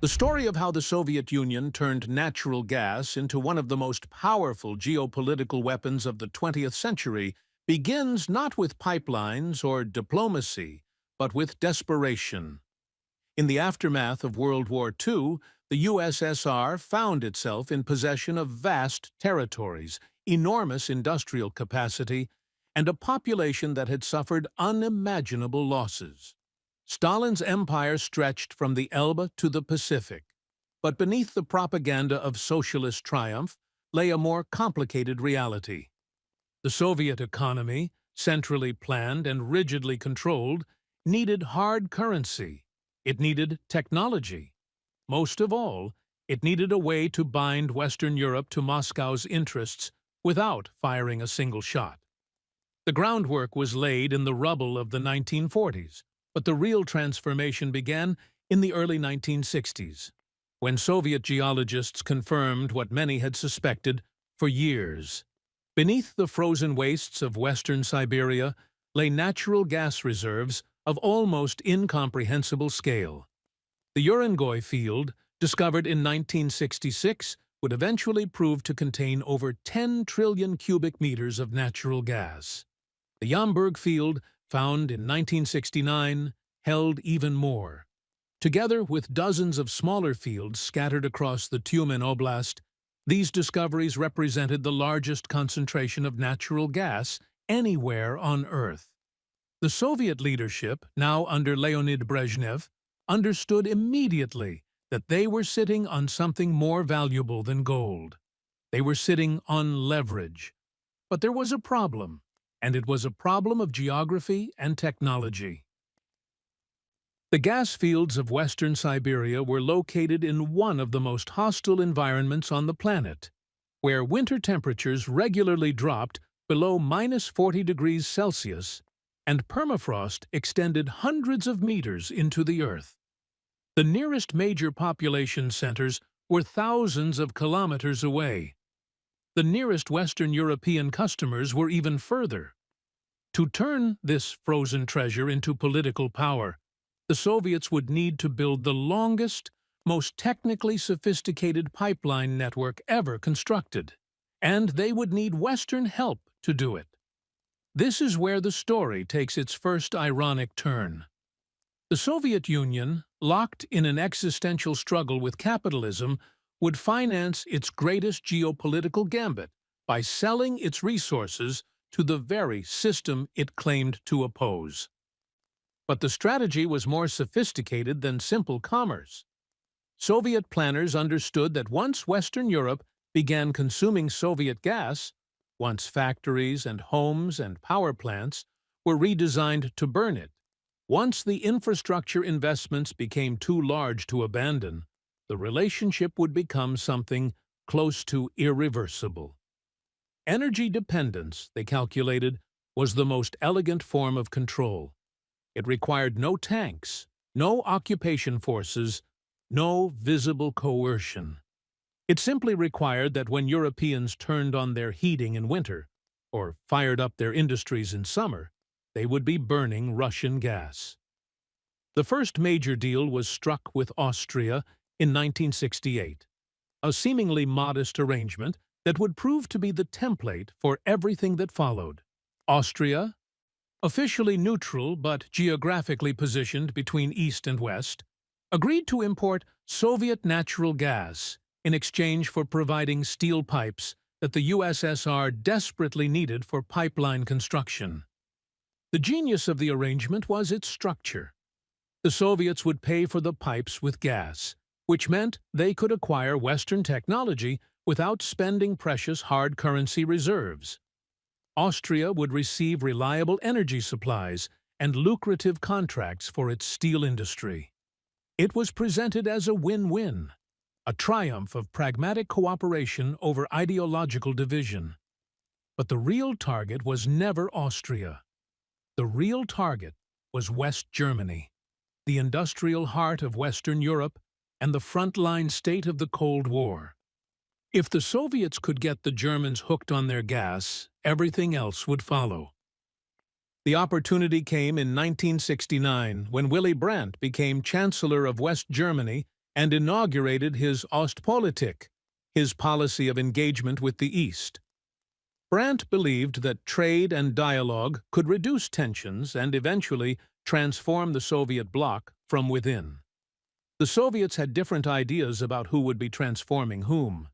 The story of how the Soviet Union turned natural gas into one of the most powerful geopolitical weapons of the 20th century begins not with pipelines or diplomacy, but with desperation. In the aftermath of World War II, the USSR found itself in possession of vast territories, enormous industrial capacity, and a population that had suffered unimaginable losses. Stalin's empire stretched from the Elbe to the Pacific, but beneath the propaganda of socialist triumph lay a more complicated reality. The Soviet economy, centrally planned and rigidly controlled, needed hard currency. It needed technology. Most of all, it needed a way to bind Western Europe to Moscow's interests without firing a single shot. The groundwork was laid in the rubble of the 1940s, but the real transformation began in the early 1960s, when Soviet geologists confirmed what many had suspected for years. Beneath the frozen wastes of western Siberia lay natural gas reserves of almost incomprehensible scale. The Urengoy field, discovered in 1966, would eventually prove to contain over 10 trillion cubic meters of natural gas. The Yamburg field, found in 1969, held even more. Together with dozens of smaller fields scattered across the Tyumen Oblast, these discoveries represented the largest concentration of natural gas anywhere on Earth. The Soviet leadership, now under Leonid Brezhnev, understood immediately that they were sitting on something more valuable than gold. They were sitting on leverage. But there was a problem, and it was a problem of geography and technology. The gas fields of western Siberia were located in one of the most hostile environments on the planet, where winter temperatures regularly dropped below -40 degrees Celsius and permafrost extended hundreds of meters into the earth. The nearest major population centers were thousands of kilometers away. The nearest Western European customers were even further. To turn this frozen treasure into political power, the Soviets would need to build the longest, most technically sophisticated pipeline network ever constructed, and they would need Western help to do it. This is where the story takes its first ironic turn. The Soviet Union, locked in an existential struggle with capitalism, would finance its greatest geopolitical gambit by selling its resources to the very system it claimed to oppose. But the strategy was more sophisticated than simple commerce. Soviet planners understood that once Western Europe began consuming Soviet gas, once factories and homes and power plants were redesigned to burn it, once the infrastructure investments became too large to abandon, the relationship would become something close to irreversible. Energy dependence, they calculated, was the most elegant form of control. It required no tanks, no occupation forces, no visible coercion. It simply required that when Europeans turned on their heating in winter, or fired up their industries in summer, they would be burning Russian gas. The first major deal was struck with Austria in 1968, a seemingly modest arrangement that would prove to be the template for everything that followed. Austria, officially neutral but geographically positioned between East and West, agreed to import Soviet natural gas in exchange for providing steel pipes that the USSR desperately needed for pipeline construction. The genius of the arrangement was its structure. The Soviets would pay for the pipes with gas, which meant they could acquire Western technology without spending precious hard currency reserves. Austria would receive reliable energy supplies and lucrative contracts for its steel industry. It was presented as a win-win, a triumph of pragmatic cooperation over ideological division. But the real target was never Austria. The real target was West Germany, the industrial heart of Western Europe and the frontline state of the Cold War. If the Soviets could get the Germans hooked on their gas, everything else would follow. The opportunity came in 1969 when Willy Brandt became Chancellor of West Germany and inaugurated his Ostpolitik, his policy of engagement with the East. Brandt believed that trade and dialogue could reduce tensions and eventually transform the Soviet bloc from within. The Soviets had different ideas about who would be transforming whom.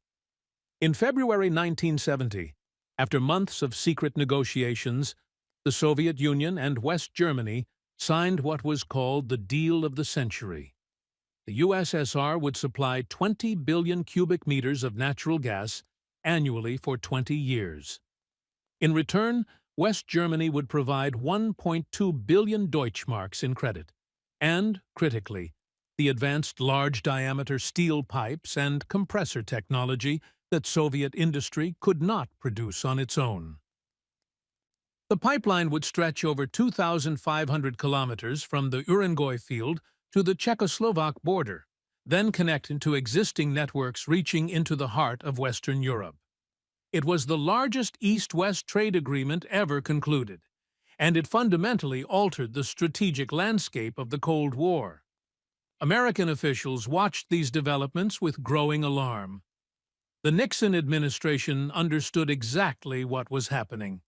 In February 1970, after months of secret negotiations, the Soviet Union and West Germany signed what was called the Deal of the Century. The USSR would supply 20 billion cubic meters of natural gas annually for 20 years. In return, West Germany would provide 1.2 billion Deutschmarks in credit, and, critically, the advanced large-diameter steel pipes and compressor technology that Soviet industry could not produce on its own. The pipeline would stretch over 2,500 kilometers from the Urengoy field to the Czechoslovak border, then connect into existing networks reaching into the heart of Western Europe. It was the largest East-West trade agreement ever concluded, and it fundamentally altered the strategic landscape of the Cold War. American officials watched these developments with growing alarm. The Nixon administration understood exactly what was happening.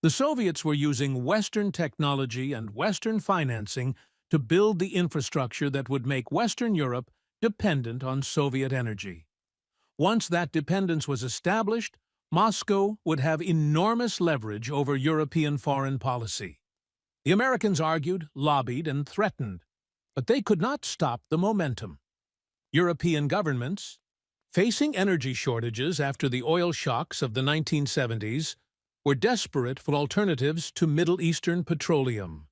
The Soviets were using Western technology and Western financing to build the infrastructure that would make Western Europe dependent on Soviet energy. Once that dependence was established, Moscow would have enormous leverage over European foreign policy. The Americans argued, lobbied, and threatened, but they could not stop the momentum. European governments, facing energy shortages after the oil shocks of the 1970s, were desperate for alternatives to Middle Eastern petroleum.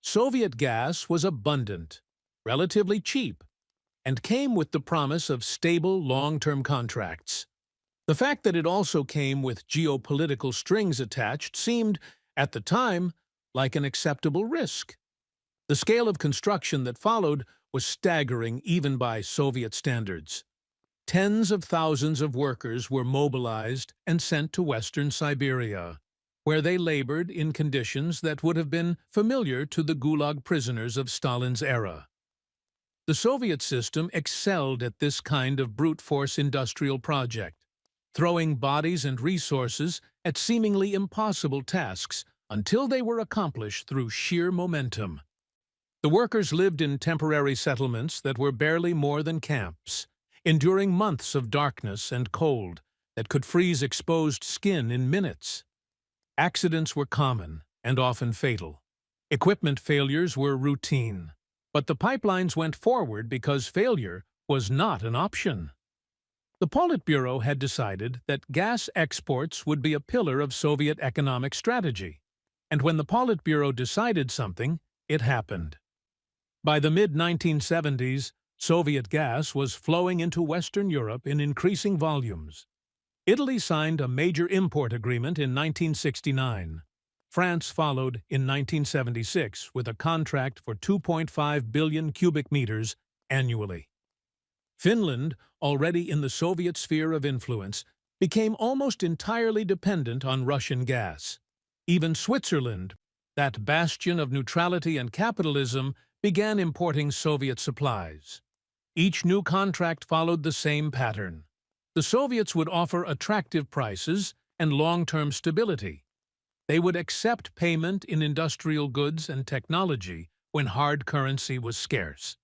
Soviet gas was abundant, relatively cheap, and came with the promise of stable long-term contracts. The fact that it also came with geopolitical strings attached seemed, at the time, like an acceptable risk. The scale of construction that followed was staggering even by Soviet standards. Tens of thousands of workers were mobilized and sent to Western Siberia, where they labored in conditions that would have been familiar to the Gulag prisoners of Stalin's era. The Soviet system excelled at this kind of brute force industrial project, throwing bodies and resources at seemingly impossible tasks until they were accomplished through sheer momentum. The workers lived in temporary settlements that were barely more than camps, enduring months of darkness and cold that could freeze exposed skin in minutes. Accidents were common and often fatal. Equipment failures were routine, but the pipelines went forward because failure was not an option. The Politburo had decided that gas exports would be a pillar of Soviet economic strategy, and when the Politburo decided something, it happened. By the mid-1970s, Soviet gas was flowing into Western Europe in increasing volumes. Italy signed a major import agreement in 1969. France followed in 1976 with a contract for 2.5 billion cubic meters annually. Finland, already in the Soviet sphere of influence, became almost entirely dependent on Russian gas. Even Switzerland, that bastion of neutrality and capitalism, began importing Soviet supplies. Each new contract followed the same pattern. The Soviets would offer attractive prices and long-term stability. They would accept payment in industrial goods and technology when hard currency was scarce.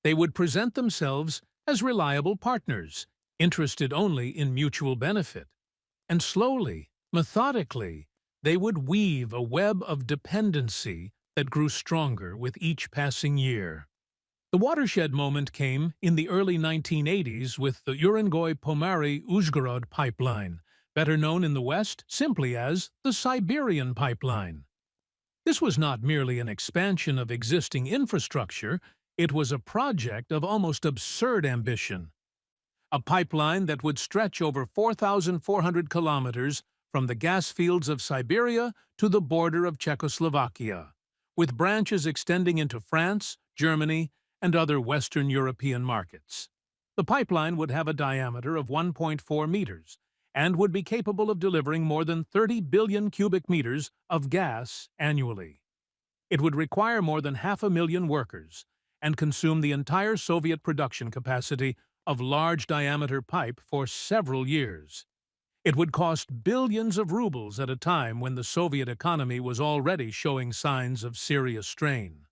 They would present themselves as reliable partners, interested only in mutual benefit. And slowly, methodically, they would weave a web of dependency that grew stronger with each passing year. The watershed moment came in the early 1980s with the Urengoy-Pomary-Uzhgorod pipeline, better known in the West simply as the Siberian pipeline. This was not merely an expansion of existing infrastructure, it was a project of almost absurd ambition. A pipeline that would stretch over 4,400 kilometers from the gas fields of Siberia to the border of Czechoslovakia, with branches extending into France, Germany, and other Western European markets. The pipeline would have a diameter of 1.4 meters and would be capable of delivering more than 30 billion cubic meters of gas annually. It would require more than 500,000 workers and consume the entire Soviet production capacity of large-diameter pipe for several years. It would cost billions of rubles at a time when the Soviet economy was already showing signs of serious strain.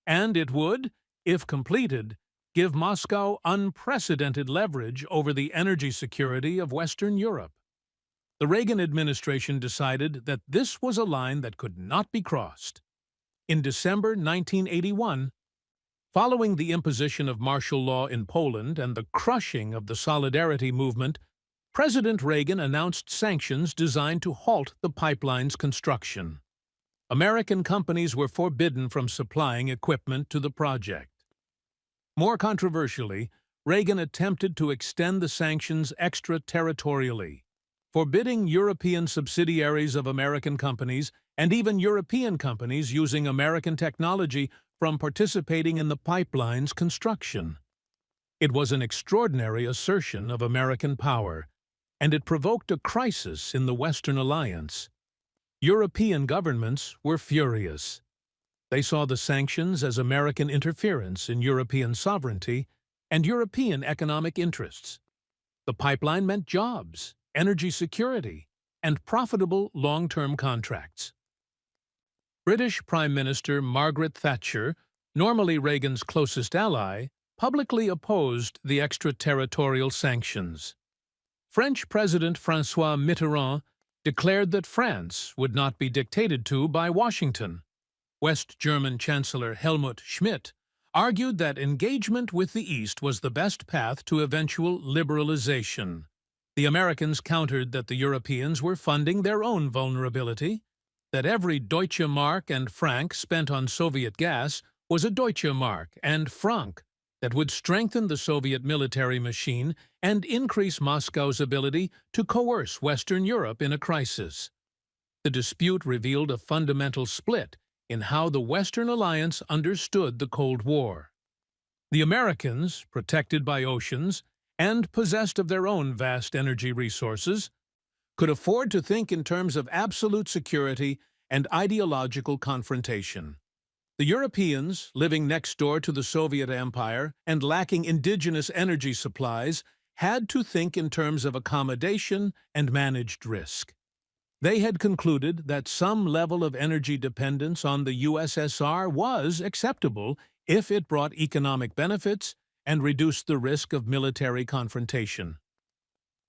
And it would, if completed, give Moscow unprecedented leverage over the energy security of Western Europe. The Reagan administration decided that this was a line that could not be crossed. In December 1981, following the imposition of martial law in Poland and the crushing of the Solidarity movement, President Reagan announced sanctions designed to halt the pipeline's construction. American companies were forbidden from supplying equipment to the project. More controversially, Reagan attempted to extend the sanctions extraterritorially, forbidding European subsidiaries of American companies and even European companies using American technology from participating in the pipeline's construction. It was an extraordinary assertion of American power, and it provoked a crisis in the Western alliance. European governments were furious. They saw the sanctions as American interference in European sovereignty and European economic interests. The pipeline meant jobs, energy security, and profitable long-term contracts. British Prime Minister Margaret Thatcher, normally Reagan's closest ally, publicly opposed the extraterritorial sanctions. French President François Mitterrand declared that France would not be dictated to by Washington. West German Chancellor Helmut Schmidt argued that engagement with the East was the best path to eventual liberalization. The Americans countered that the Europeans were funding their own vulnerability, that every Deutsche Mark and franc spent on Soviet gas was a Deutsche Mark and franc that would strengthen the Soviet military machine and increase Moscow's ability to coerce Western Europe in a crisis. The dispute revealed a fundamental split in how the Western alliance understood the Cold War. The Americans, protected by oceans and possessed of their own vast energy resources, could afford to think in terms of absolute security and ideological confrontation. The Europeans, living next door to the Soviet Empire and lacking indigenous energy supplies, had to think in terms of accommodation and managed risk. They had concluded that some level of energy dependence on the USSR was acceptable if it brought economic benefits and reduced the risk of military confrontation.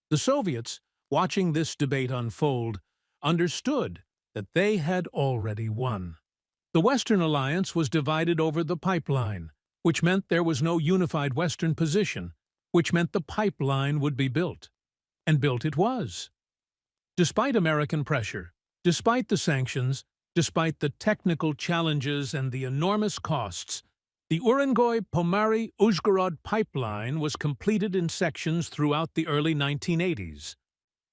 The Soviets, watching this debate unfold, understood that they had already won. The Western alliance was divided over the pipeline, which meant there was no unified Western position, which meant the pipeline would be built. And built it was. Despite American pressure, despite the sanctions, despite the technical challenges and the enormous costs, the Urengoy-Pomary-Uzhgorod pipeline was completed in sections throughout the early 1980s.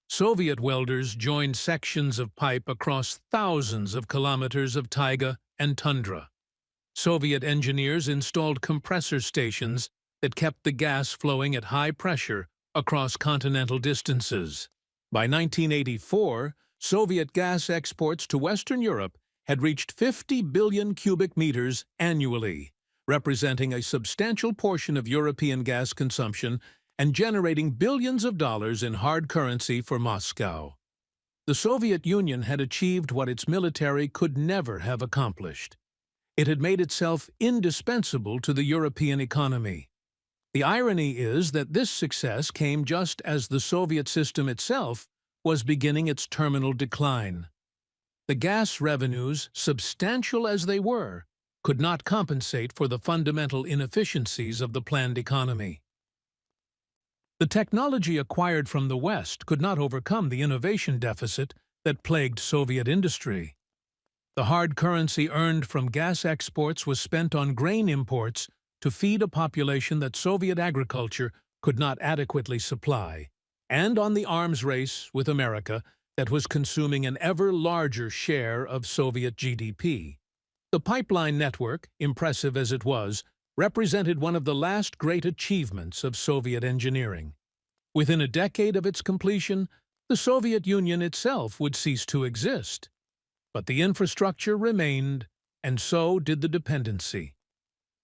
Soviet welders joined sections of pipe across thousands of kilometers of taiga and tundra. Soviet engineers installed compressor stations that kept the gas flowing at high pressure across continental distances. By 1984, Soviet gas exports to Western Europe had reached 50 billion cubic meters annually, representing a substantial portion of European gas consumption and generating billions of dollars in hard currency for Moscow. The Soviet Union had achieved what its military could never have accomplished. It had made itself indispensable to the European economy. The irony is that this success came just as the Soviet system itself was beginning its terminal decline. The gas revenues, substantial as they were, could not compensate for the fundamental inefficiencies of the planned economy. The technology acquired from the West could not overcome the innovation deficit that plagued Soviet industry. The hard currency earned from gas exports was spent on grain imports to feed a population that Soviet agriculture could not adequately supply, and on the arms race with America that was consuming an ever larger share of Soviet GDP. The pipeline network, impressive as it was, represented one of the last great achievements of Soviet engineering. Within a decade of its completion, the Soviet Union itself would cease to exist. But the infrastructure remained, and so did the dependency.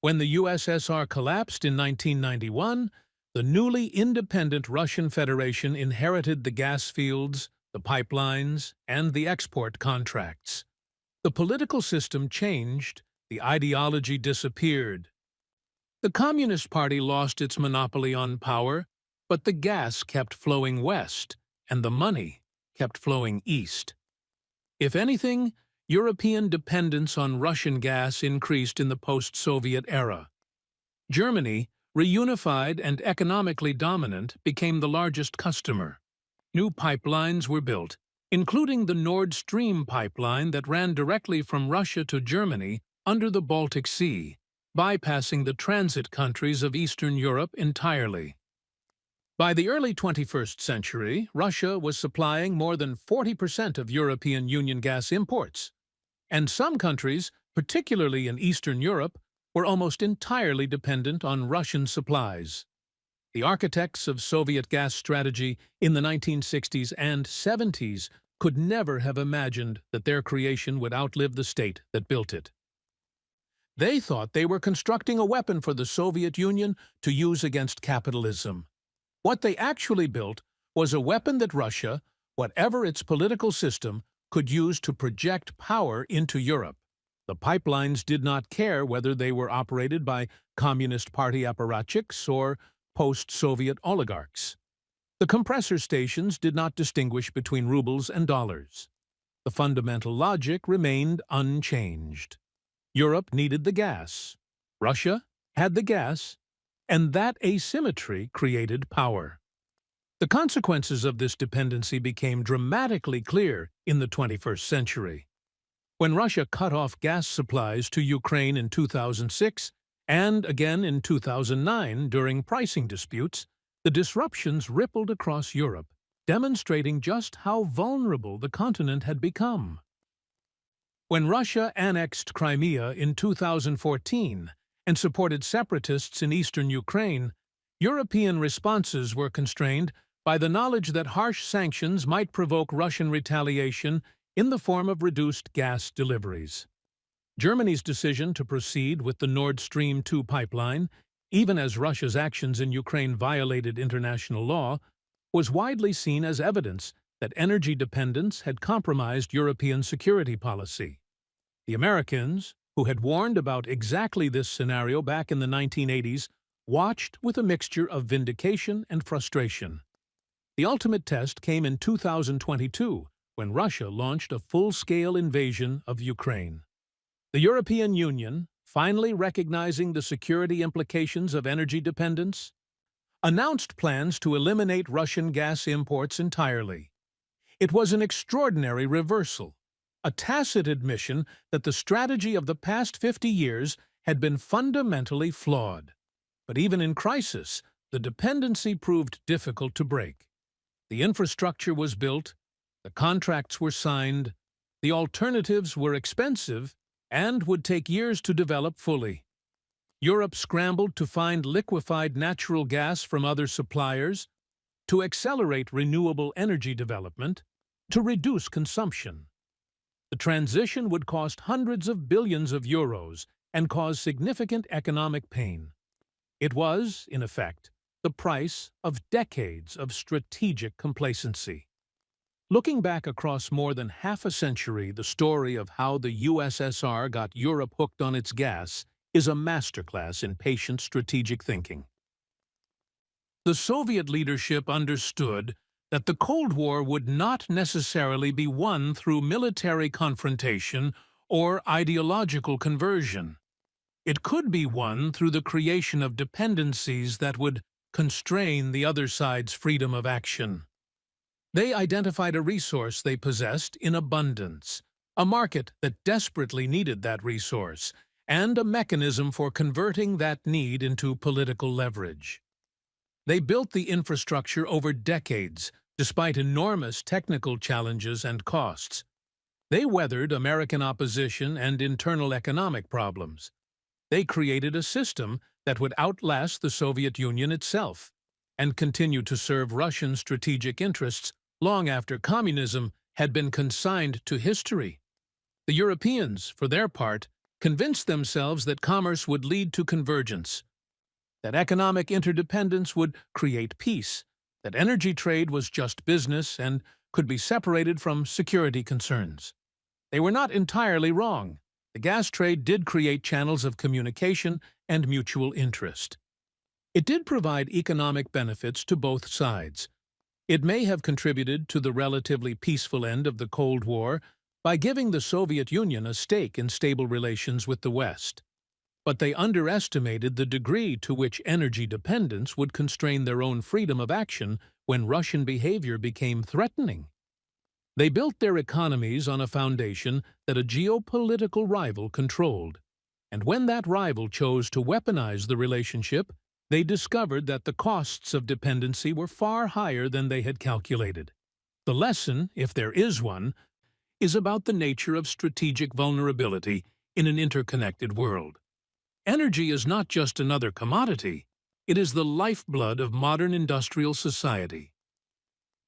When the USSR collapsed in 1991, the newly independent Russian Federation inherited the gas fields, the pipelines, and the export contracts. The political system changed, the ideology disappeared. The Communist Party lost its monopoly on power, but the gas kept flowing west, and the money kept flowing east. If anything, European dependence on Russian gas increased in the post-Soviet era. Germany, reunified and economically dominant, became the largest customer. New pipelines were built, including the Nord Stream pipeline that ran directly from Russia to Germany under the Baltic Sea, bypassing the transit countries of Eastern Europe entirely. By the early 21st century, Russia was supplying more than 40% of European Union gas imports, and some countries, particularly in Eastern Europe, were almost entirely dependent on Russian supplies. The architects of Soviet gas strategy in the 1960s and 70s could never have imagined that their creation would outlive the state that built it. They thought they were constructing a weapon for the Soviet Union to use against capitalism. What they actually built was a weapon that Russia, whatever its political system, could use to project power into Europe. The pipelines did not care whether they were operated by Communist Party apparatchiks or post-Soviet oligarchs. The compressor stations did not distinguish between rubles and dollars. The fundamental logic remained unchanged. Europe needed the gas. Russia had the gas, and that asymmetry created power. The consequences of this dependency became dramatically clear in the 21st century. When Russia cut off gas supplies to Ukraine in 2006 and again in 2009 during pricing disputes, the disruptions rippled across Europe, demonstrating just how vulnerable the continent had become. When Russia annexed Crimea in 2014 and supported separatists in eastern Ukraine, European responses were constrained by the knowledge that harsh sanctions might provoke Russian retaliation in the form of reduced gas deliveries. Germany's decision to proceed with the Nord Stream 2 pipeline, even as Russia's actions in Ukraine violated international law, was widely seen as evidence that energy dependence had compromised European security policy. The Americans, who had warned about exactly this scenario back in the 1980s, watched with a mixture of vindication and frustration. The ultimate test came in 2022, when Russia launched a full-scale invasion of Ukraine. The European Union, finally recognizing the security implications of energy dependence, announced plans to eliminate Russian gas imports entirely. It was an extraordinary reversal, a tacit admission that the strategy of the past 50 years had been fundamentally flawed. But even in crisis, the dependency proved difficult to break. The infrastructure was built, the contracts were signed, the alternatives were expensive and would take years to develop fully. Europe scrambled to find liquefied natural gas from other suppliers, to accelerate renewable energy development, to reduce consumption. The transition would cost hundreds of billions of euros and cause significant economic pain. It was, in effect, the price of decades of strategic complacency. Looking back across more than half a century, the story of how the USSR got Europe hooked on its gas is a masterclass in patient strategic thinking. The Soviet leadership understood that the Cold War would not necessarily be won through military confrontation or ideological conversion. It could be won through the creation of dependencies that would constrain the other side's freedom of action. They identified a resource they possessed in abundance, a market that desperately needed that resource, and a mechanism for converting that need into political leverage. They built the infrastructure over decades, despite enormous technical challenges and costs. They weathered American opposition and internal economic problems. They created a system that would outlast the Soviet Union itself and continue to serve Russian strategic interests long after communism had been consigned to history. The Europeans, for their part, convinced themselves that commerce would lead to convergence, that economic interdependence would create peace, that energy trade was just business and could be separated from security concerns. They were not entirely wrong. The gas trade did create channels of communication and mutual interest. It did provide economic benefits to both sides. It may have contributed to the relatively peaceful end of the Cold War by giving the Soviet Union a stake in stable relations with the West. But they underestimated the degree to which energy dependence would constrain their own freedom of action when Russian behavior became threatening. They built their economies on a foundation that a geopolitical rival controlled, and when that rival chose to weaponize the relationship, they discovered that the costs of dependency were far higher than they had calculated. The lesson, if there is one, is about the nature of strategic vulnerability in an interconnected world. Energy is not just another commodity, it is the lifeblood of modern industrial society.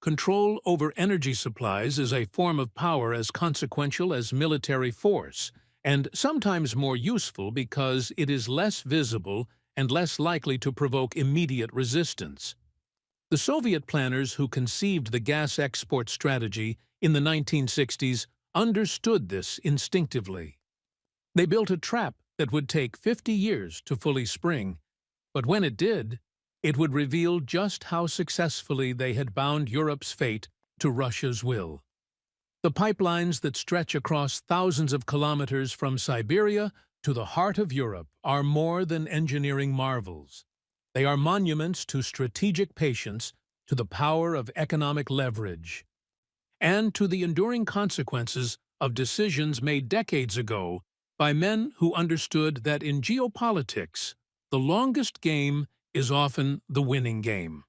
Control over energy supplies is a form of power as consequential as military force, and sometimes more useful because it is less visible and less likely to provoke immediate resistance. The Soviet planners who conceived the gas export strategy in the 1960s understood this instinctively. They built a trap that would take 50 years to fully spring, but when it did, it would reveal just how successfully they had bound Europe's fate to Russia's will. The pipelines that stretch across thousands of kilometers from Siberia to the heart of Europe are more than engineering marvels. They are monuments to strategic patience, to the power of economic leverage, and to the enduring consequences of decisions made decades ago by men who understood that in geopolitics, the longest game is often the winning game.